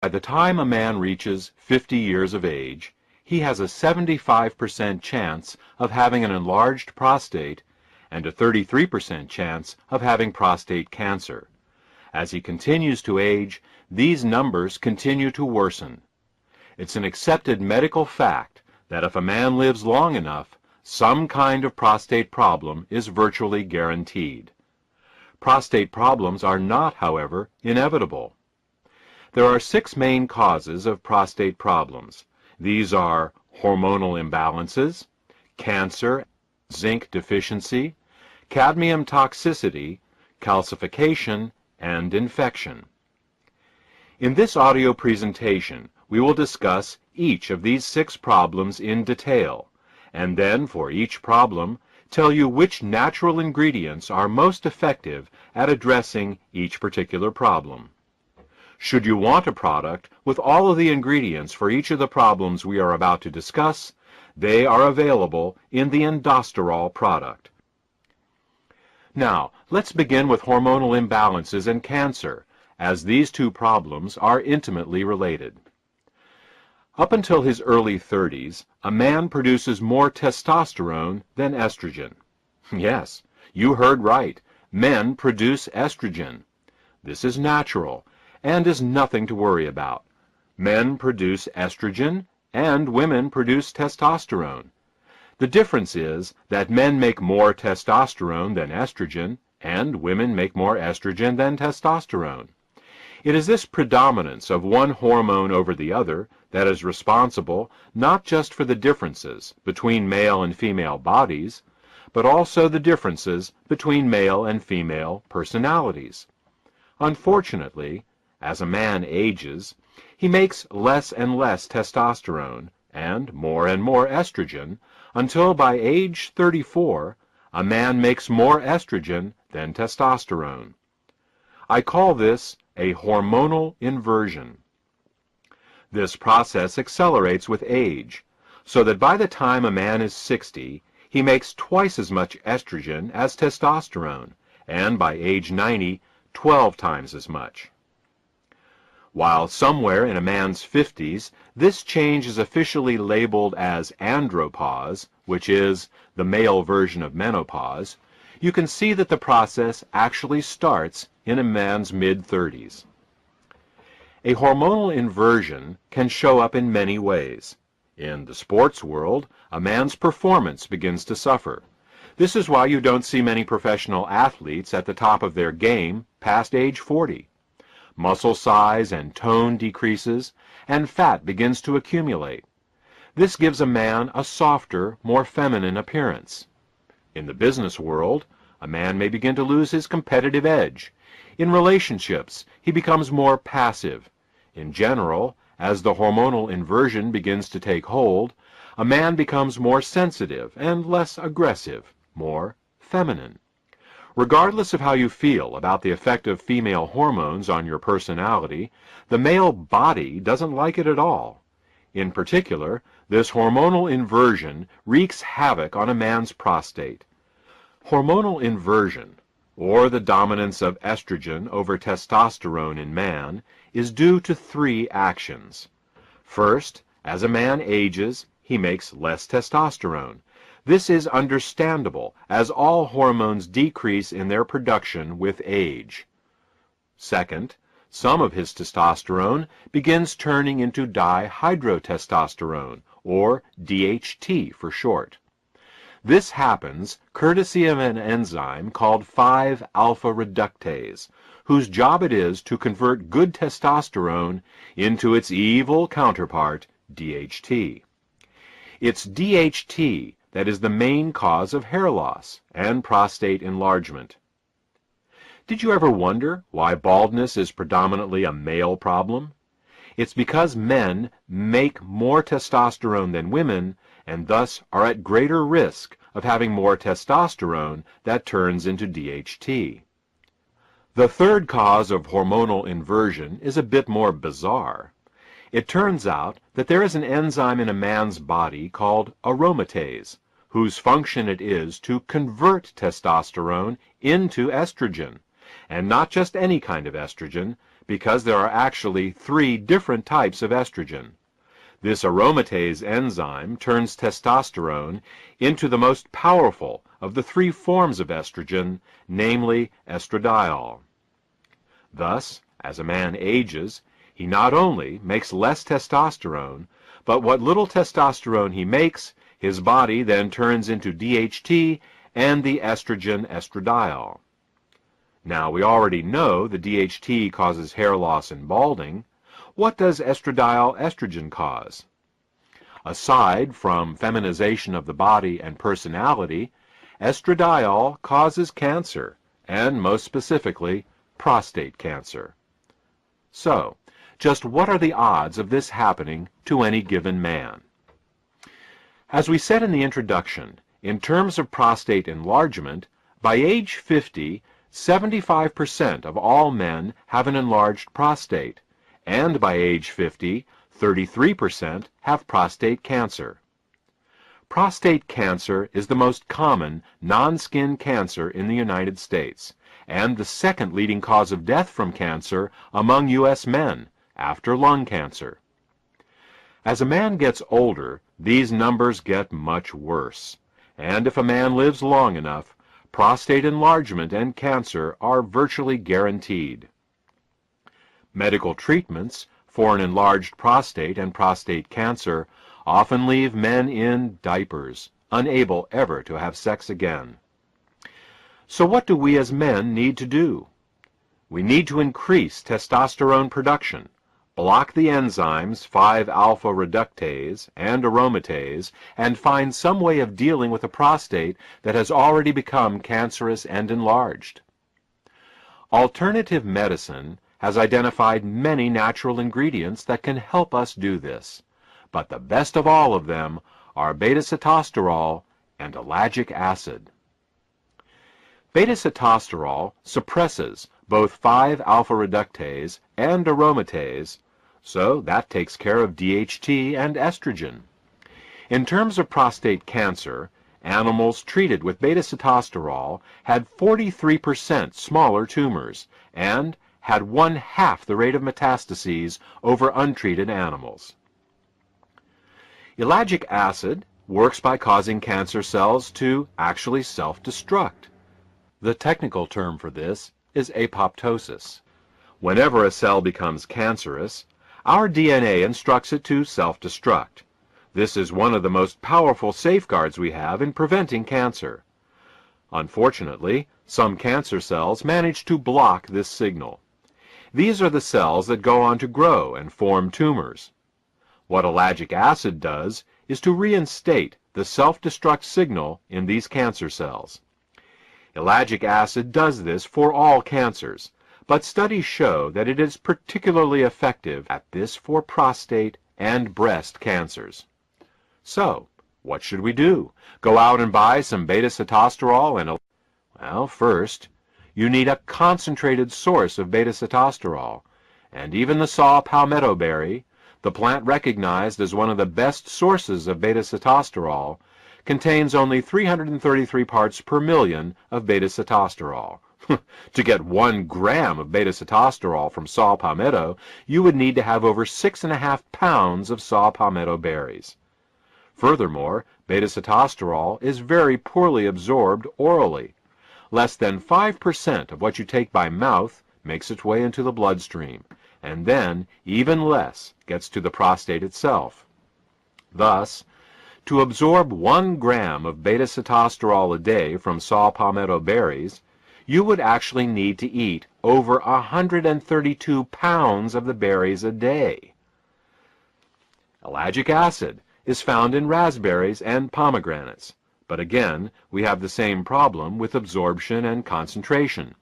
By the time a man reaches 50 years of age, he has a 75% chance of having an enlarged prostate and a 33% chance of having prostate cancer. As he continues to age, these numbers continue to worsen. It's an accepted medical fact that if a man lives long enough, some kind of prostate problem is virtually guaranteed. Prostate problems are not, however, inevitable. There are 6 main causes of prostate problems. These are hormonal imbalances, cancer, zinc deficiency, cadmium toxicity, calcification, and infection. In this audio presentation, we will discuss each of these 6 problems in detail, and then for each problem, tell you which natural ingredients are most effective at addressing each particular problem. Should you want a product with all of the ingredients for each of the problems we are about to discuss, they are available in the Endosterol product. Now, let's begin with hormonal imbalances and cancer, as these 2 problems are intimately related. Up until his early 30s, a man produces more testosterone than estrogen. Yes, you heard right. Men produce estrogen. This is natural and is nothing to worry about. Men produce estrogen and women produce testosterone. The difference is that men make more testosterone than estrogen and women make more estrogen than testosterone. It is this predominance of one hormone over the other that is responsible not just for the differences between male and female bodies, but also the differences between male and female personalities. Unfortunately, as a man ages, he makes less and less testosterone and more estrogen until by age 34, a man makes more estrogen than testosterone. I call this a hormonal inversion. This process accelerates with age, so that by the time a man is 60, he makes twice as much estrogen as testosterone, and by age 90, 12 times as much. While somewhere in a man's 50s, this change is officially labeled as andropause, which is the male version of menopause, you can see that the process actually starts in a man's mid-30s. A hormonal inversion can show up in many ways. In the sports world, a man's performance begins to suffer. This is why you don't see many professional athletes at the top of their game past age 40. Muscle size and tone decreases, and fat begins to accumulate. This gives a man a softer, more feminine appearance. In the business world, a man may begin to lose his competitive edge. In relationships, he becomes more passive. In general, as the hormonal inversion begins to take hold, a man becomes more sensitive and less aggressive, more feminine. Regardless of how you feel about the effect of female hormones on your personality, the male body doesn't like it at all. In particular, this hormonal inversion wreaks havoc on a man's prostate. Hormonal inversion, or the dominance of estrogen over testosterone in man, is due to 3 actions. First, as a man ages, he makes less testosterone. This is understandable, as all hormones decrease in their production with age. Second, some of his testosterone begins turning into dihydrotestosterone, or DHT for short. This happens courtesy of an enzyme called 5-alpha reductase, whose job it is to convert good testosterone into its evil counterpart, DHT. It's DHT that is the main cause of hair loss and prostate enlargement. Did you ever wonder why baldness is predominantly a male problem? It's because men make more testosterone than women and thus are at greater risk of having more testosterone that turns into DHT. The third cause of hormonal inversion is a bit more bizarre. It turns out that there is an enzyme in a man's body called aromatase, whose function it is to convert testosterone into estrogen, and not just any kind of estrogen, because there are actually 3 different types of estrogen. This aromatase enzyme turns testosterone into the most powerful of the 3 forms of estrogen, namely estradiol. Thus, as a man ages, he not only makes less testosterone, but what little testosterone he makes, his body then turns into DHT and the estrogen estradiol. Now, we already know the DHT causes hair loss and balding. What does estradiol estrogen cause? Aside from feminization of the body and personality, estradiol causes cancer, and most specifically, prostate cancer. So, just what are the odds of this happening to any given man? As we said in the introduction, in terms of prostate enlargement, by age 50, 75% of all men have an enlarged prostate, and by age 50, 33% have prostate cancer. Prostate cancer is the most common non-skin cancer in the United States, and the second leading cause of death from cancer among U.S. men, after lung cancer. As a man gets older, these numbers get much worse, and if a man lives long enough, prostate enlargement and cancer are virtually guaranteed. Medical treatments for an enlarged prostate and prostate cancer often leave men in diapers, unable ever to have sex again. So what do we as men need to do? We need to increase testosterone production, block the enzymes 5-alpha reductase and aromatase, and find some way of dealing with a prostate that has already become cancerous and enlarged. Alternative medicine has identified many natural ingredients that can help us do this, but the best of all of them are beta-sitosterol and ellagic acid. Beta-sitosterol suppresses both 5-alpha reductase and aromatase, so that takes care of DHT and estrogen. In terms of prostate cancer, animals treated with beta-sitosterol had 43% smaller tumors and had 1/2 the rate of metastases over untreated animals. Ellagic acid works by causing cancer cells to actually self-destruct. The technical term for this is apoptosis. Whenever a cell becomes cancerous, our DNA instructs it to self-destruct. This is one of the most powerful safeguards we have in preventing cancer. Unfortunately, some cancer cells manage to block this signal. These are the cells that go on to grow and form tumors. What ellagic acid does is to reinstate the self-destruct signal in these cancer cells. Ellagic acid does this for all cancers, but studies show that it is particularly effective at this for prostate and breast cancers. So, what should we do? Go out and buy some beta-sitosterol and... Well, first, you need a concentrated source of beta-sitosterol, and even the saw palmetto berry, the plant recognized as one of the best sources of beta-sitosterol, contains only 333 parts per million of beta-sitosterol. To get 1 gram of beta-sitosterol from saw palmetto, you would need to have over 6.5 pounds of saw palmetto berries. Furthermore, beta-sitosterol is very poorly absorbed orally. Less than 5% of what you take by mouth makes its way into the bloodstream, and then even less gets to the prostate itself. Thus, to absorb 1 gram of beta-sitosterol a day from saw palmetto berries, you would actually need to eat over 132 pounds of the berries a day. Ellagic acid is found in raspberries and pomegranates, but again, we have the same problem with absorption and concentration.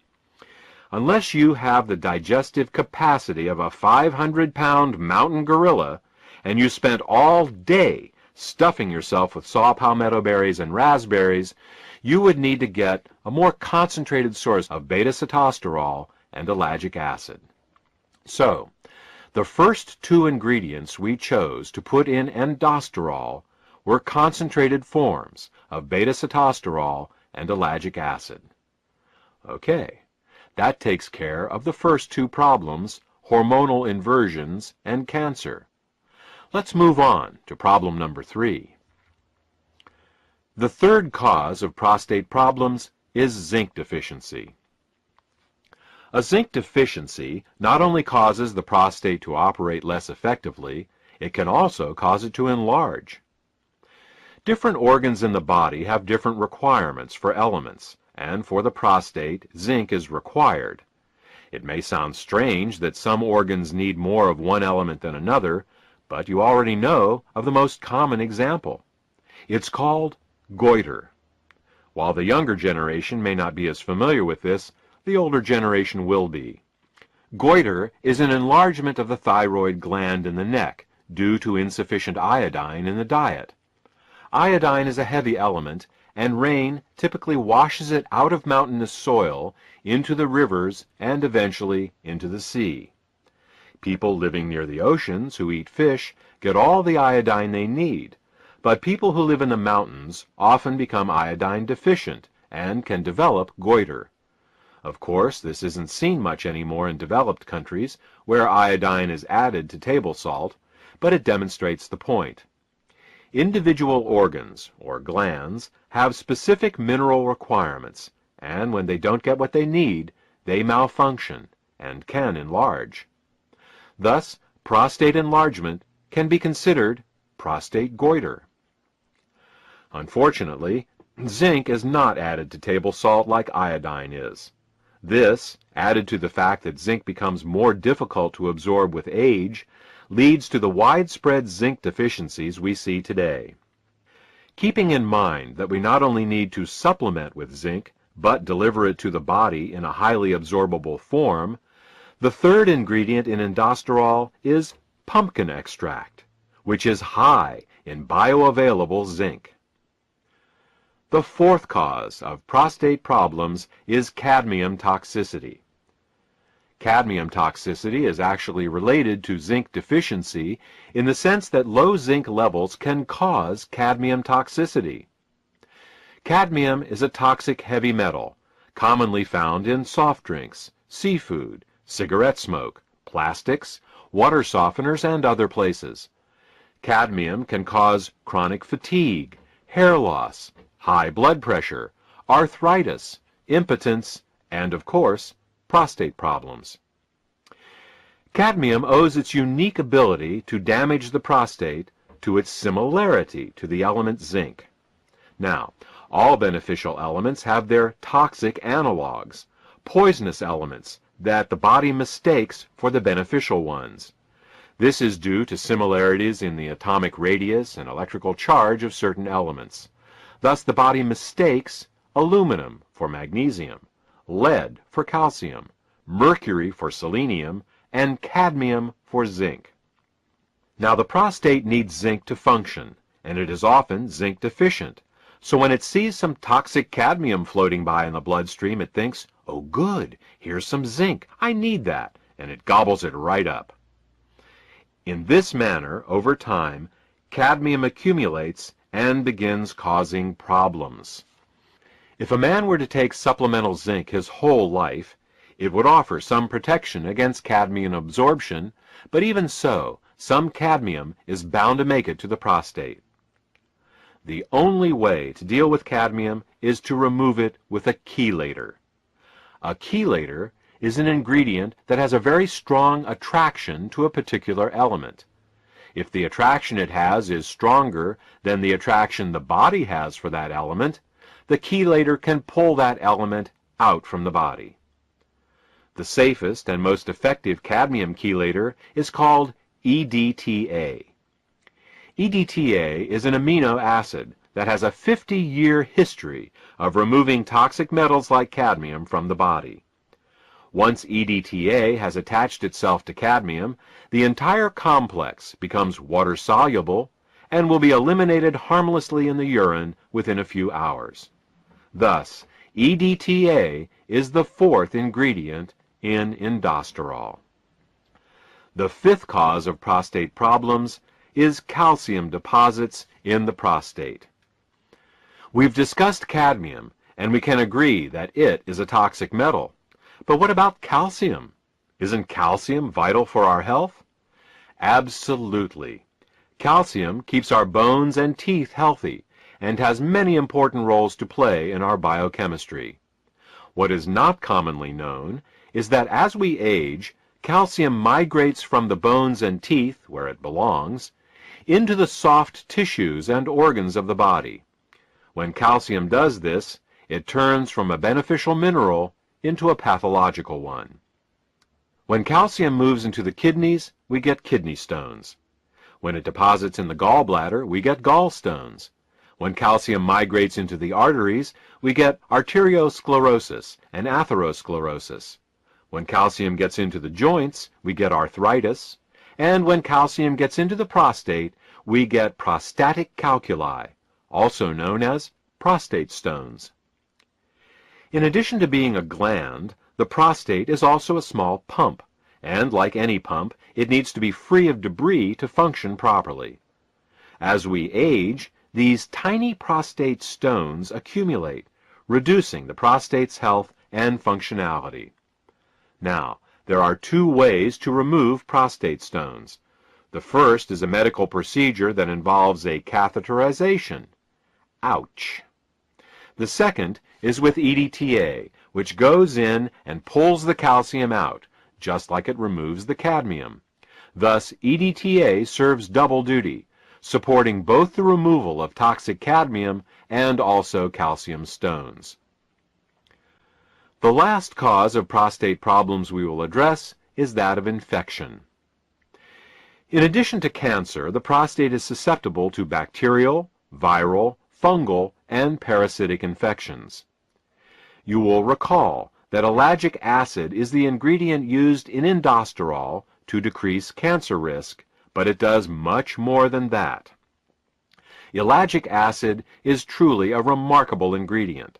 Unless you have the digestive capacity of a 500-pound mountain gorilla, and you spent all day stuffing yourself with saw palmetto berries and raspberries, you would need to get a more concentrated source of beta-sitosterol and ellagic acid. So, the first 2 ingredients we chose to put in endosterol were concentrated forms of beta-sitosterol and ellagic acid. Okay, that takes care of the first 2 problems, hormonal inversions, and cancer. Let's move on to problem number 3. The third cause of prostate problems is zinc deficiency. A zinc deficiency not only causes the prostate to operate less effectively, it can also cause it to enlarge. Different organs in the body have different requirements for elements, and for the prostate, zinc is required. It may sound strange that some organs need more of one element than another, but you already know of the most common example. It's called goiter. While the younger generation may not be as familiar with this, the older generation will be. Goiter is an enlargement of the thyroid gland in the neck due to insufficient iodine in the diet. Iodine is a heavy element, and rain typically washes it out of mountainous soil into the rivers and eventually into the sea. People living near the oceans who eat fish get all the iodine they need, but people who live in the mountains often become iodine deficient and can develop goiter. Of course, this isn't seen much anymore in developed countries where iodine is added to table salt, but it demonstrates the point. Individual organs, or glands, have specific mineral requirements, and when they don't get what they need, they malfunction and can enlarge. Thus, prostate enlargement can be considered prostate goiter. Unfortunately, zinc is not added to table salt like iodine is. This, added to the fact that zinc becomes more difficult to absorb with age, leads to the widespread zinc deficiencies we see today. Keeping in mind that we not only need to supplement with zinc, but deliver it to the body in a highly absorbable form, the third ingredient in endosterol is pumpkin extract, which is high in bioavailable zinc. The fourth cause of prostate problems is cadmium toxicity. Cadmium toxicity is actually related to zinc deficiency in the sense that low zinc levels can cause cadmium toxicity. Cadmium is a toxic heavy metal, commonly found in soft drinks, seafood, cigarette smoke, plastics, water softeners, and other places. Cadmium can cause chronic fatigue, hair loss, high blood pressure, arthritis, impotence, and of course, prostate problems. Cadmium owes its unique ability to damage the prostate to its similarity to the element zinc. Now, all beneficial elements have their toxic analogs, poisonous elements that the body mistakes for the beneficial ones. This is due to similarities in the atomic radius and electrical charge of certain elements. Thus, the body mistakes aluminum for magnesium, lead for calcium, mercury for selenium, and cadmium for zinc. Now, the prostate needs zinc to function, and it is often zinc deficient. So when it sees some toxic cadmium floating by in the bloodstream, it thinks, "Oh good, here's some zinc, I need that," and it gobbles it right up. In this manner, over time, cadmium accumulates and begins causing problems. If a man were to take supplemental zinc his whole life, it would offer some protection against cadmium absorption, but even so, some cadmium is bound to make it to the prostate. The only way to deal with cadmium is to remove it with a chelator. A chelator is an ingredient that has a very strong attraction to a particular element. If the attraction it has is stronger than the attraction the body has for that element, the chelator can pull that element out from the body. The safest and most effective cadmium chelator is called EDTA. EDTA is an amino acid that has a 50-year history of removing toxic metals like cadmium from the body. Once EDTA has attached itself to cadmium, the entire complex becomes water-soluble and will be eliminated harmlessly in the urine within a few hours. Thus, EDTA is the fourth ingredient in endosterol. The fifth cause of prostate problems is calcium deposits in the prostate. We've discussed cadmium, and we can agree that it is a toxic metal. But what about calcium? Isn't calcium vital for our health? Absolutely. Calcium keeps our bones and teeth healthy and has many important roles to play in our biochemistry. What is not commonly known is that as we age, calcium migrates from the bones and teeth, where it belongs, into the soft tissues and organs of the body. When calcium does this, it turns from a beneficial mineral into a pathological one. When calcium moves into the kidneys, we get kidney stones. When it deposits in the gallbladder, we get gallstones. When calcium migrates into the arteries, we get arteriosclerosis and atherosclerosis. When calcium gets into the joints, we get arthritis. And when calcium gets into the prostate, we get prostatic calculi, also known as prostate stones. In addition to being a gland, the prostate is also a small pump, and like any pump, it needs to be free of debris to function properly. As we age, these tiny prostate stones accumulate, reducing the prostate's health and functionality. Now, there are two ways to remove prostate stones. The first is a medical procedure that involves a catheterization. Ouch! The second is with EDTA, which goes in and pulls the calcium out, just like it removes the cadmium. Thus, EDTA serves double duty, supporting both the removal of toxic cadmium and also calcium stones. The last cause of prostate problems we will address is that of infection. In addition to cancer, the prostate is susceptible to bacterial, viral, fungal, and parasitic infections. You will recall that ellagic acid is the ingredient used in endosterol to decrease cancer risk, but it does much more than that. Ellagic acid is truly a remarkable ingredient.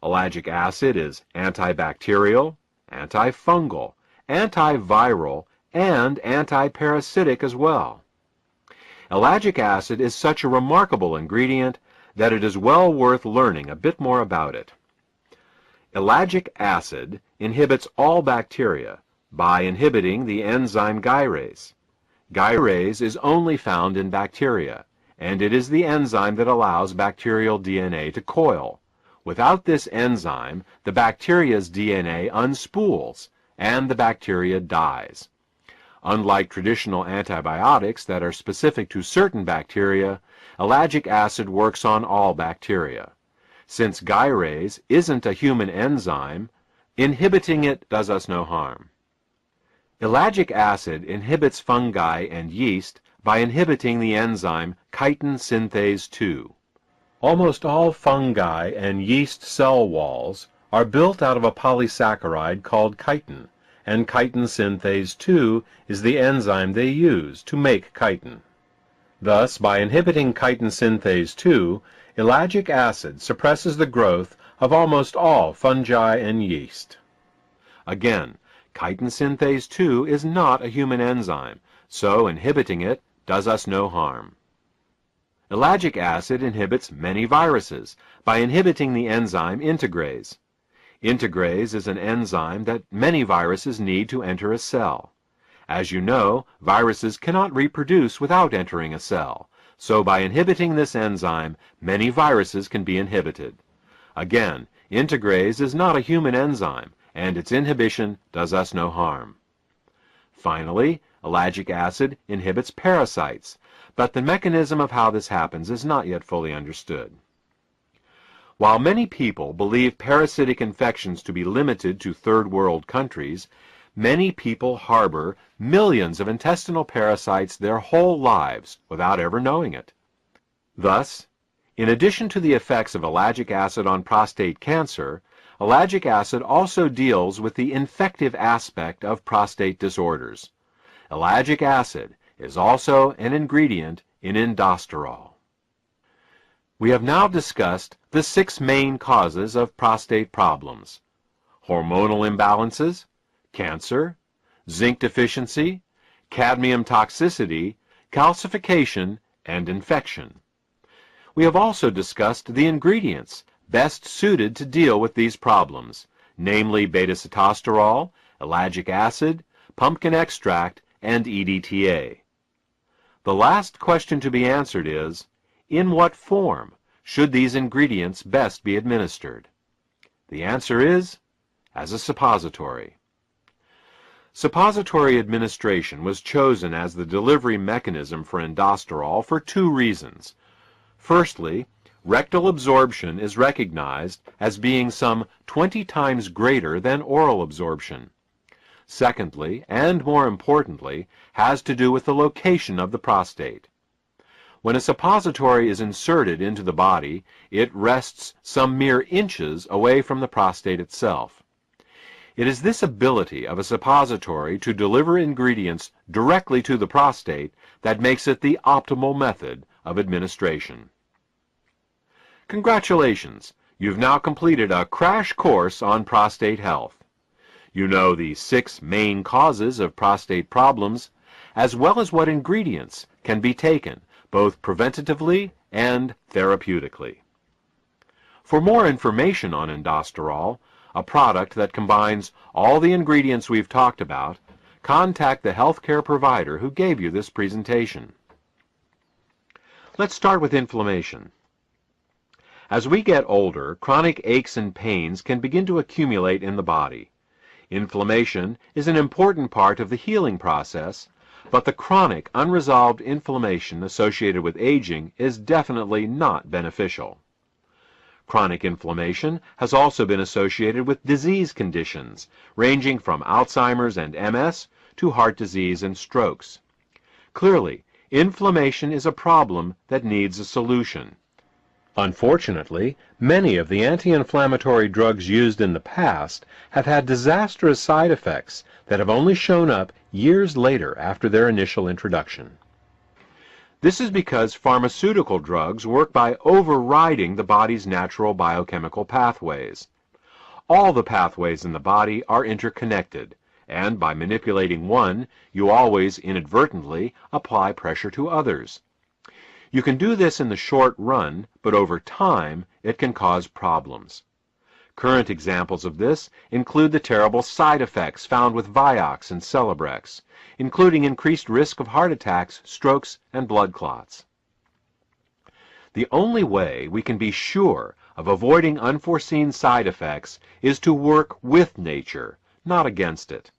Ellagic acid is antibacterial, antifungal, antiviral, and antiparasitic as well. Ellagic acid is such a remarkable ingredient that it is well worth learning a bit more about it. Ellagic acid inhibits all bacteria by inhibiting the enzyme gyrase. Gyrase is only found in bacteria, and it is the enzyme that allows bacterial DNA to coil. Without this enzyme, the bacteria's DNA unspools, and the bacteria dies. Unlike traditional antibiotics that are specific to certain bacteria, ellagic acid works on all bacteria. Since gyrase isn't a human enzyme, inhibiting it does us no harm. Ellagic acid inhibits fungi and yeast by inhibiting the enzyme chitin synthase 2. Almost all fungi and yeast cell walls are built out of a polysaccharide called chitin, and chitin synthase 2 is the enzyme they use to make chitin. Thus, by inhibiting chitin synthase 2, ellagic acid suppresses the growth of almost all fungi and yeast. Again, chitin synthase 2 is not a human enzyme, so inhibiting it does us no harm. Ellagic acid inhibits many viruses by inhibiting the enzyme integrase. Integrase is an enzyme that many viruses need to enter a cell. As you know, viruses cannot reproduce without entering a cell, so by inhibiting this enzyme, many viruses can be inhibited. Again, integrase is not a human enzyme, and its inhibition does us no harm. Finally, ellagic acid inhibits parasites, but the mechanism of how this happens is not yet fully understood. While many people believe parasitic infections to be limited to third world countries, many people harbor millions of intestinal parasites their whole lives without ever knowing it. Thus, in addition to the effects of ellagic acid on prostate cancer, ellagic acid also deals with the infective aspect of prostate disorders. Ellagic acid is also an ingredient in endosterol. We have now discussed the 6 main causes of prostate problems: hormonal imbalances, cancer, zinc deficiency, cadmium toxicity, calcification, and infection. We have also discussed the ingredients best suited to deal with these problems, namely beta-sitosterol, ellagic acid, pumpkin extract, and EDTA. The last question to be answered is, in what form should these ingredients best be administered? The answer is, as a suppository. Suppository administration was chosen as the delivery mechanism for endosterol for two reasons. Firstly, rectal absorption is recognized as being some 20 times greater than oral absorption. Secondly, and more importantly, has to do with the location of the prostate. When a suppository is inserted into the body, it rests some mere inches away from the prostate itself. It is this ability of a suppository to deliver ingredients directly to the prostate that makes it the optimal method of administration. Congratulations! You've now completed a crash course on prostate health. You know the 6 main causes of prostate problems, as well as what ingredients can be taken, both preventatively and therapeutically. For more information on endosterol, a product that combines all the ingredients we've talked about, contact the healthcare provider who gave you this presentation. Let's start with inflammation. As we get older, chronic aches and pains can begin to accumulate in the body. Inflammation is an important part of the healing process, but the chronic, unresolved inflammation associated with aging is definitely not beneficial. Chronic inflammation has also been associated with disease conditions, ranging from Alzheimer's and MS to heart disease and strokes. Clearly, inflammation is a problem that needs a solution. Unfortunately, many of the anti-inflammatory drugs used in the past have had disastrous side effects that have only shown up years later after their initial introduction. This is because pharmaceutical drugs work by overriding the body's natural biochemical pathways. All the pathways in the body are interconnected, and by manipulating one, you always inadvertently apply pressure to others. You can do this in the short run, but over time, it can cause problems. Current examples of this include the terrible side effects found with Vioxx and Celebrex, including increased risk of heart attacks, strokes, and blood clots. The only way we can be sure of avoiding unforeseen side effects is to work with nature, not against it.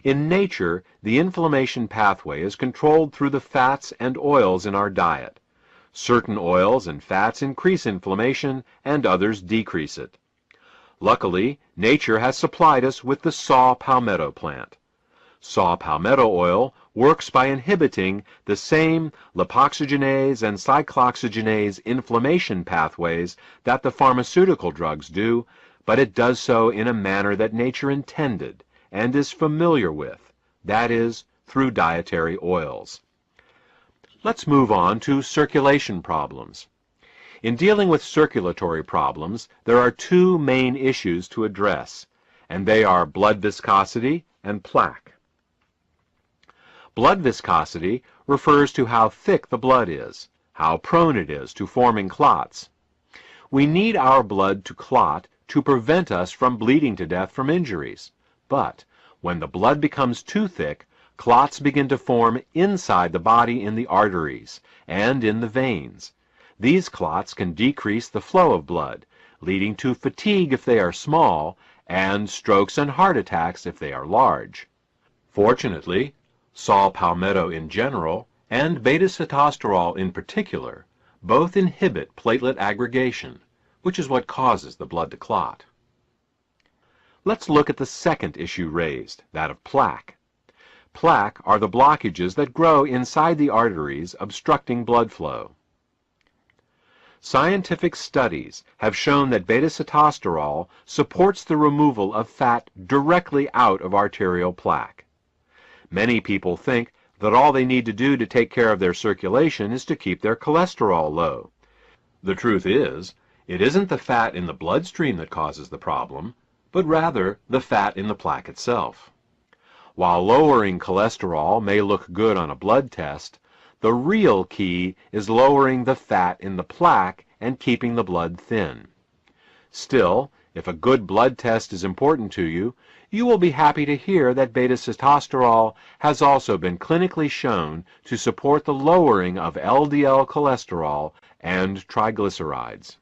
In nature, the inflammation pathway is controlled through the fats and oils in our diet. Certain oils and fats increase inflammation, and others decrease it. Luckily, nature has supplied us with the saw palmetto plant. Saw palmetto oil works by inhibiting the same lipoxygenase and cyclooxygenase inflammation pathways that the pharmaceutical drugs do, but it does so in a manner that nature intended and is familiar with, that is, through dietary oils. Let's move on to circulation problems. In dealing with circulatory problems, there are two main issues to address, and they are blood viscosity and plaque. Blood viscosity refers to how thick the blood is, how prone it is to forming clots. We need our blood to clot to prevent us from bleeding to death from injuries. But when the blood becomes too thick, clots begin to form inside the body in the arteries and in the veins. These clots can decrease the flow of blood, leading to fatigue if they are small, and strokes and heart attacks if they are large. Fortunately, saw palmetto in general, and beta-sitosterol in particular, both inhibit platelet aggregation, which is what causes the blood to clot. Let's look at the second issue raised, that of plaque. Plaque are the blockages that grow inside the arteries, obstructing blood flow. Scientific studies have shown that beta-sitosterol supports the removal of fat directly out of arterial plaque. Many people think that all they need to do to take care of their circulation is to keep their cholesterol low. The truth is, it isn't the fat in the bloodstream that causes the problem, but rather the fat in the plaque itself. While lowering cholesterol may look good on a blood test, the real key is lowering the fat in the plaque and keeping the blood thin. Still, if a good blood test is important to you, you will be happy to hear that beta-sitosterol has also been clinically shown to support the lowering of LDL cholesterol and triglycerides.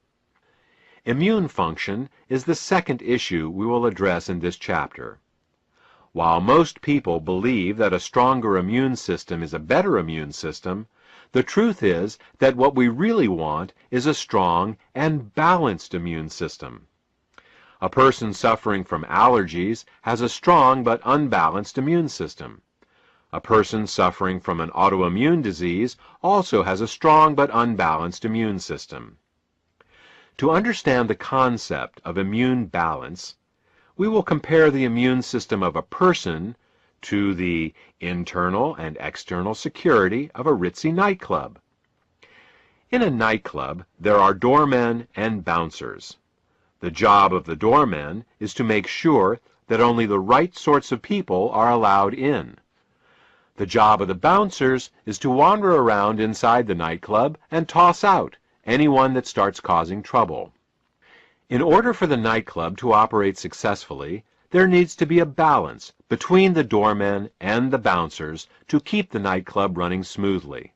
Immune function is the second issue we will address in this chapter. While most people believe that a stronger immune system is a better immune system, the truth is that what we really want is a strong and balanced immune system. A person suffering from allergies has a strong but unbalanced immune system. A person suffering from an autoimmune disease also has a strong but unbalanced immune system. To understand the concept of immune balance, we will compare the immune system of a person to the internal and external security of a ritzy nightclub. In a nightclub, there are doormen and bouncers. The job of the doormen is to make sure that only the right sorts of people are allowed in. The job of the bouncers is to wander around inside the nightclub and toss out anyone that starts causing trouble. In order for the nightclub to operate successfully, there needs to be a balance between the doormen and the bouncers to keep the nightclub running smoothly.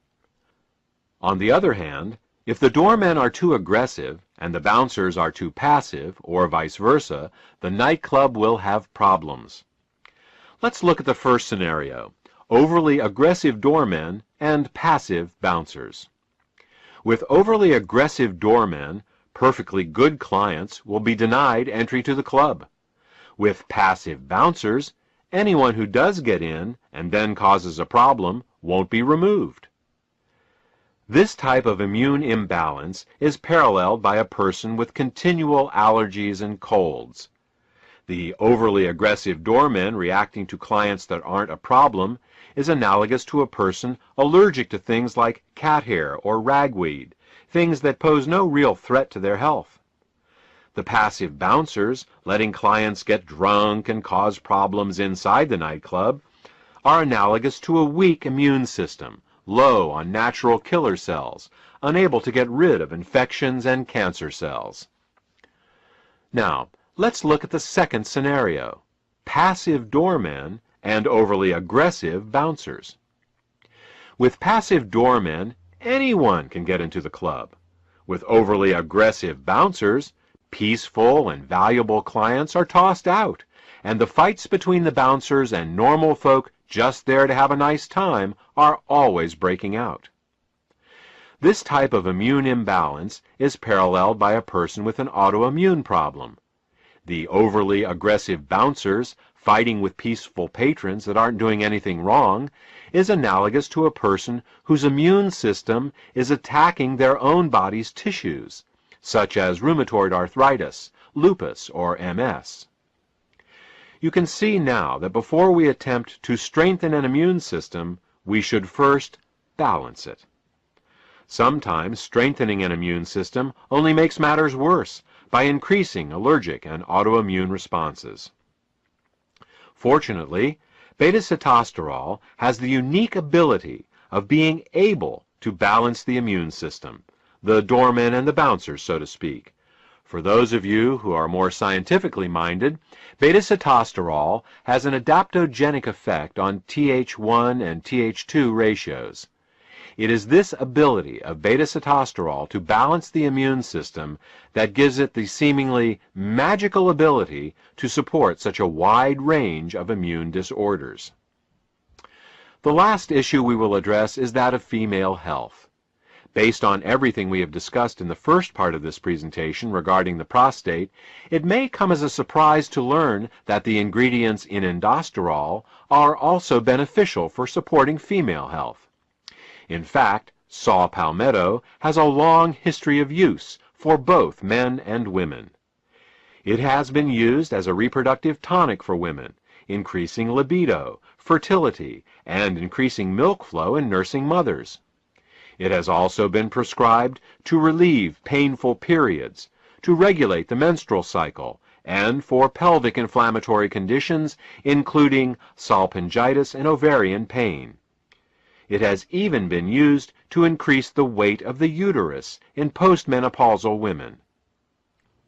On the other hand, if the doormen are too aggressive and the bouncers are too passive, or vice versa, the nightclub will have problems. Let's look at the first scenario: overly aggressive doormen and passive bouncers. With overly aggressive doormen, perfectly good clients will be denied entry to the club. With passive bouncers, anyone who does get in and then causes a problem won't be removed. This type of immune imbalance is paralleled by a person with continual allergies and colds. The overly aggressive doormen reacting to clients that aren't a problem is analogous to a person allergic to things like cat hair or ragweed, things that pose no real threat to their health. The passive bouncers, letting clients get drunk and cause problems inside the nightclub, are analogous to a weak immune system, low on natural killer cells, unable to get rid of infections and cancer cells. Now, let's look at the second scenario: passive doormen and overly aggressive bouncers. With passive doormen, anyone can get into the club. With overly aggressive bouncers, peaceful and valuable clients are tossed out, and the fights between the bouncers and normal folk just there to have a nice time are always breaking out. This type of immune imbalance is paralleled by a person with an autoimmune problem. The overly aggressive bouncers fighting with peaceful patrons that aren't doing anything wrong is analogous to a person whose immune system is attacking their own body's tissues, such as rheumatoid arthritis, lupus, or MS. You can see now that before we attempt to strengthen an immune system, we should first balance it. Sometimes strengthening an immune system only makes matters worse by increasing allergic and autoimmune responses. Fortunately, beta-sitosterol has the unique ability of being able to balance the immune system, the doormen and the bouncers, so to speak. For those of you who are more scientifically minded, beta-sitosterol has an adaptogenic effect on Th1 and Th2 ratios. It is this ability of beta-sitosterol to balance the immune system that gives it the seemingly magical ability to support such a wide range of immune disorders. The last issue we will address is that of female health. Based on everything we have discussed in the first part of this presentation regarding the prostate, it may come as a surprise to learn that the ingredients in endosterol are also beneficial for supporting female health. In fact, saw palmetto has a long history of use for both men and women. It has been used as a reproductive tonic for women, increasing libido, fertility, and increasing milk flow in nursing mothers. It has also been prescribed to relieve painful periods, to regulate the menstrual cycle, and for pelvic inflammatory conditions, including salpingitis and ovarian pain. It has even been used to increase the weight of the uterus in postmenopausal women.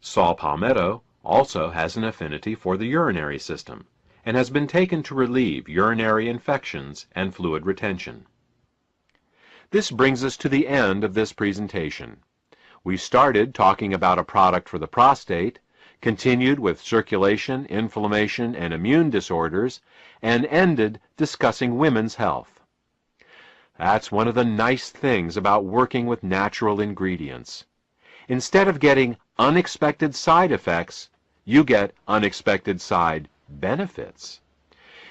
Saw palmetto also has an affinity for the urinary system. and has been taken to relieve urinary infections and fluid retention. This brings us to the end of this presentation. We started talking about a product for the prostate, continued with circulation, inflammation, and immune disorders, and ended discussing women's health. That's one of the nice things about working with natural ingredients. Instead of getting unexpected side effects, you get unexpected side benefits.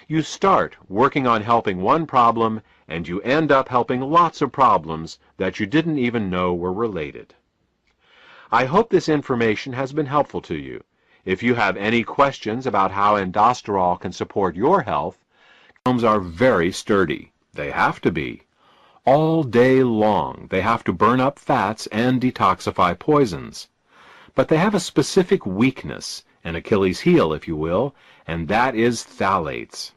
You start working on helping one problem, and you end up helping lots of problems that you didn't even know were related. I hope this information has been helpful to you. If you have any questions about how endosterol can support your health, endosomes are very sturdy. They have to be. All day long, they have to burn up fats and detoxify poisons. But they have a specific weakness, an Achilles heel, if you will, and that is phthalates.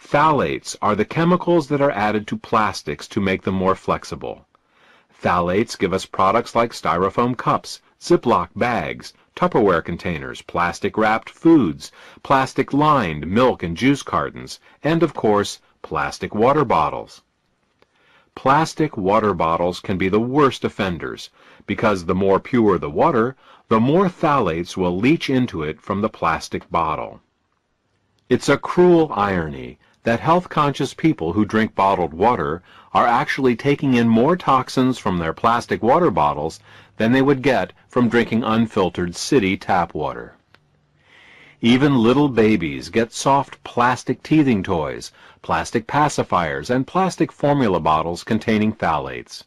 Phthalates are the chemicals that are added to plastics to make them more flexible. Phthalates give us products like styrofoam cups, Ziploc bags, Tupperware containers, plastic-wrapped foods, plastic-lined milk and juice cartons, and, of course, plastic water bottles. Plastic water bottles can be the worst offenders, because the more pure the water, the more phthalates will leach into it from the plastic bottle. It's a cruel irony that health-conscious people who drink bottled water are actually taking in more toxins from their plastic water bottles than they would get from drinking unfiltered city tap water. Even little babies get soft plastic teething toys, plastic pacifiers, and plastic formula bottles containing phthalates.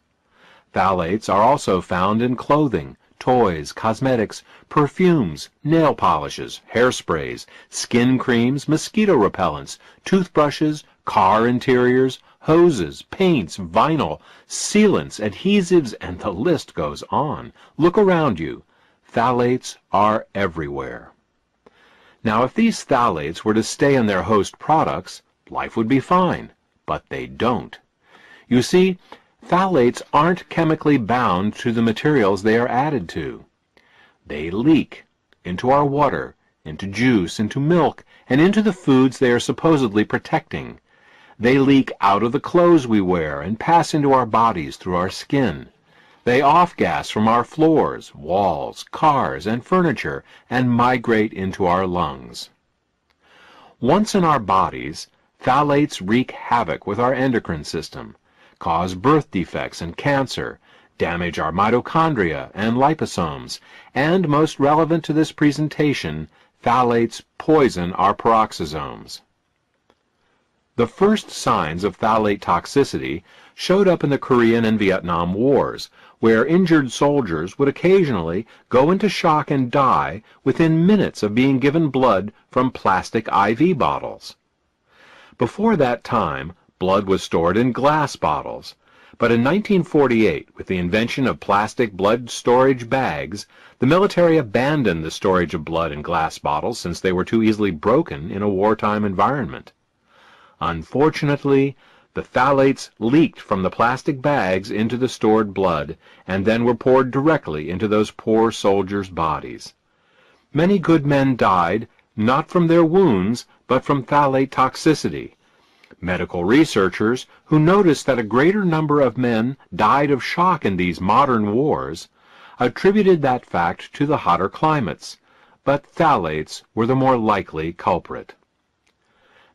Phthalates are also found in clothing, toys, cosmetics, perfumes, nail polishes, hairsprays, skin creams, mosquito repellents, toothbrushes, car interiors, hoses, paints, vinyl, sealants, adhesives, and the list goes on. Look around you. Phthalates are everywhere. Now, if these phthalates were to stay in their host products, life would be fine, but they don't. You see, phthalates aren't chemically bound to the materials they are added to. They leak into our water, into juice, into milk, and into the foods they are supposedly protecting. They leak out of the clothes we wear and pass into our bodies through our skin. They off-gas from our floors, walls, cars, and furniture, and migrate into our lungs. Once in our bodies, phthalates wreak havoc with our endocrine system, cause birth defects and cancer, damage our mitochondria and liposomes, and, most relevant to this presentation, phthalates poison our peroxisomes. The first signs of phthalate toxicity showed up in the Korean and Vietnam Wars, where injured soldiers would occasionally go into shock and die within minutes of being given blood from plastic IV bottles. Before that time, blood was stored in glass bottles, but in 1948, with the invention of plastic blood storage bags, the military abandoned the storage of blood in glass bottles since they were too easily broken in a wartime environment. Unfortunately, the phthalates leaked from the plastic bags into the stored blood and then were poured directly into those poor soldiers' bodies. Many good men died not from their wounds, but from phthalate toxicity. Medical researchers, who noticed that a greater number of men died of shock in these modern wars, attributed that fact to the hotter climates, but phthalates were the more likely culprit.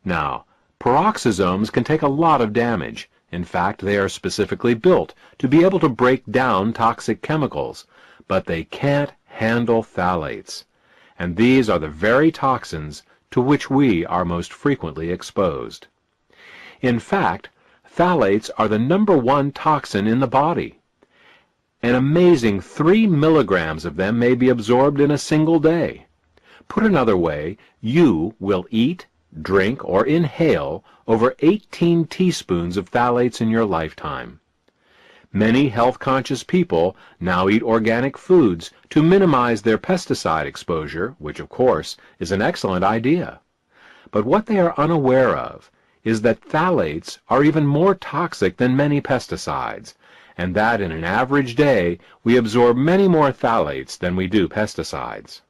Now, peroxisomes can take a lot of damage. In fact, they are specifically built to be able to break down toxic chemicals, but they can't handle phthalates. And these are the very toxins to which we are most frequently exposed. In fact, phthalates are the #1 toxin in the body. An amazing 3 milligrams of them may be absorbed in a single day. Put another way, you will eat, drink, or inhale over 18 teaspoons of phthalates in your lifetime. Many health-conscious people now eat organic foods to minimize their pesticide exposure, which, of course, is an excellent idea. But what they are unaware of is that phthalates are even more toxic than many pesticides, and that in an average day we absorb many more phthalates than we do pesticides.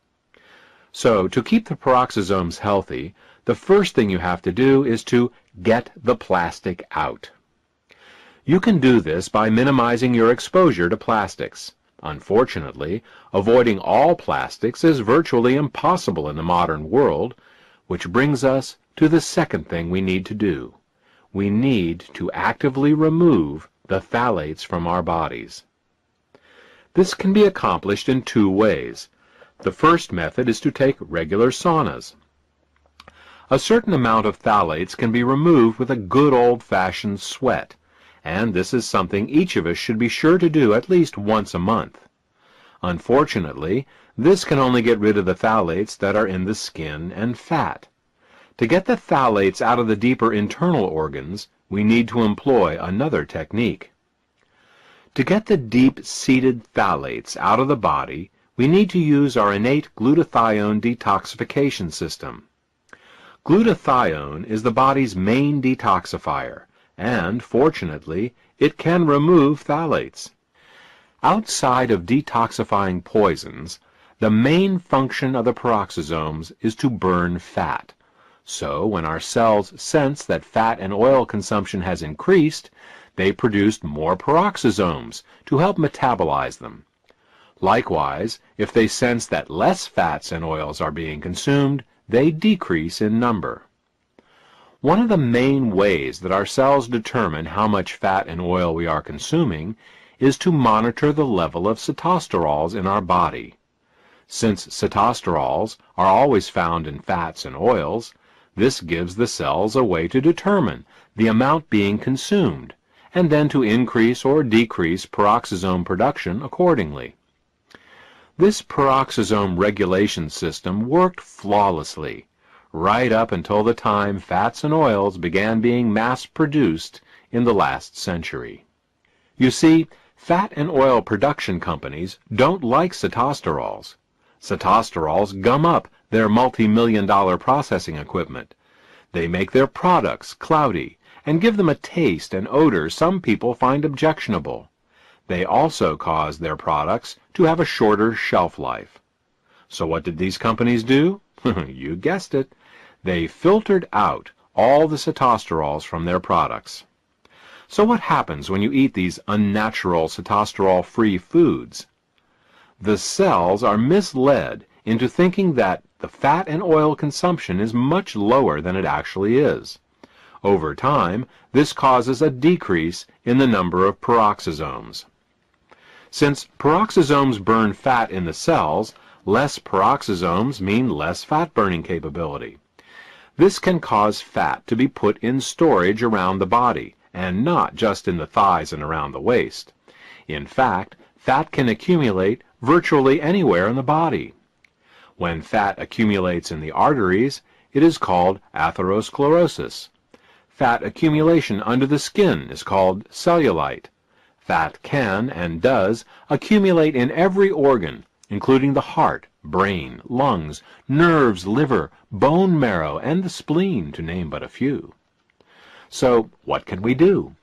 So, to keep the peroxisomes healthy, the first thing you have to do is to get the plastic out. You can do this by minimizing your exposure to plastics. Unfortunately, avoiding all plastics is virtually impossible in the modern world, which brings us to the second thing we need to do. We need to actively remove the phthalates from our bodies. This can be accomplished in two ways. The first method is to take regular saunas. A certain amount of phthalates can be removed with a good old-fashioned sweat, and this is something each of us should be sure to do at least once a month. Unfortunately, this can only get rid of the phthalates that are in the skin and fat. To get the phthalates out of the deeper internal organs, we need to employ another technique. To get the deep-seated phthalates out of the body, we need to use our innate glutathione detoxification system. Glutathione is the body's main detoxifier, and, fortunately, it can remove phthalates. Outside of detoxifying poisons, the main function of the peroxisomes is to burn fat. So, when our cells sense that fat and oil consumption has increased, they produce more peroxisomes to help metabolize them. Likewise, if they sense that less fats and oils are being consumed, they decrease in number. One of the main ways that our cells determine how much fat and oil we are consuming is to monitor the level of sitosterols in our body. Since sitosterols are always found in fats and oils, this gives the cells a way to determine the amount being consumed, and then to increase or decrease peroxisome production accordingly. This peroxisome regulation system worked flawlessly, right up until the time fats and oils began being mass-produced in the last century. You see, fat and oil production companies don't like sitosterols. Sitosterols gum up their multi-million-dollar processing equipment. They make their products cloudy and give them a taste and odor some people find objectionable. They also cause their products to have a shorter shelf life. So what did these companies do? You guessed it. They filtered out all the sitosterols from their products. So what happens when you eat these unnatural sitosterol-free foods? The cells are misled into thinking that the fat and oil consumption is much lower than it actually is. Over time, this causes a decrease in the number of peroxisomes. Since peroxisomes burn fat in the cells, less peroxisomes mean less fat-burning capability. This can cause fat to be put in storage around the body, and not just in the thighs and around the waist. In fact, fat can accumulate virtually anywhere in the body. When fat accumulates in the arteries, it is called atherosclerosis. Fat accumulation under the skin is called cellulite. Fat can and does accumulate in every organ, including the heart, brain, lungs, nerves, liver, bone marrow, and the spleen, to name but a few. So, what can we do?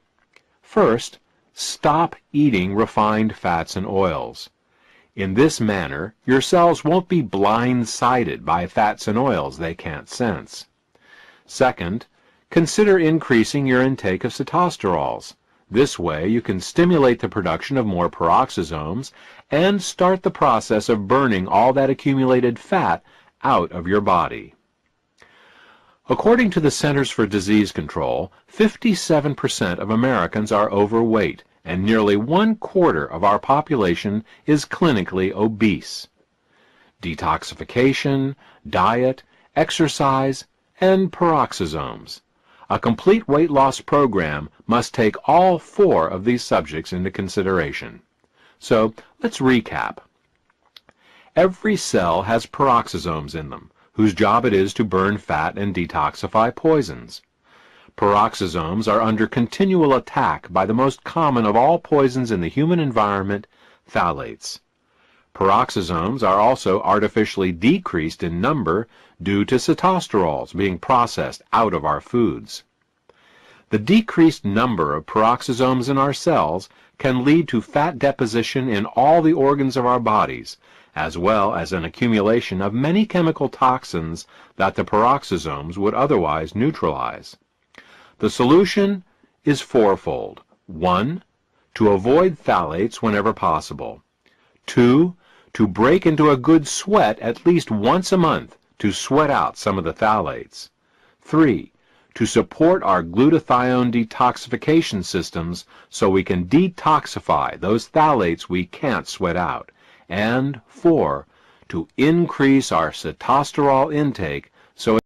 First, stop eating refined fats and oils. In this manner, your cells won't be blindsided by fats and oils they can't sense. Second, consider increasing your intake of sitosterols. This way, you can stimulate the production of more peroxisomes and start the process of burning all that accumulated fat out of your body. According to the Centers for Disease Control, 57% of Americans are overweight, and nearly 1/4 of our population is clinically obese. Detoxification, diet, exercise, and peroxisomes. A complete weight loss program must take all 4 of these subjects into consideration. So, let's recap. Every cell has peroxisomes in them, whose job it is to burn fat and detoxify poisons. Peroxisomes are under continual attack by the most common of all poisons in the human environment, phthalates. Peroxisomes are also artificially decreased in number due to sitosterols being processed out of our foods. The decreased number of peroxisomes in our cells can lead to fat deposition in all the organs of our bodies, as well as an accumulation of many chemical toxins that the peroxisomes would otherwise neutralize. The solution is fourfold. 1. To avoid phthalates whenever possible. 2. To break into a good sweat at least once a month to sweat out some of the phthalates. 3. To support our glutathione detoxification systems so we can detoxify those phthalates we can't sweat out. And 4. To increase our sitosterol intake so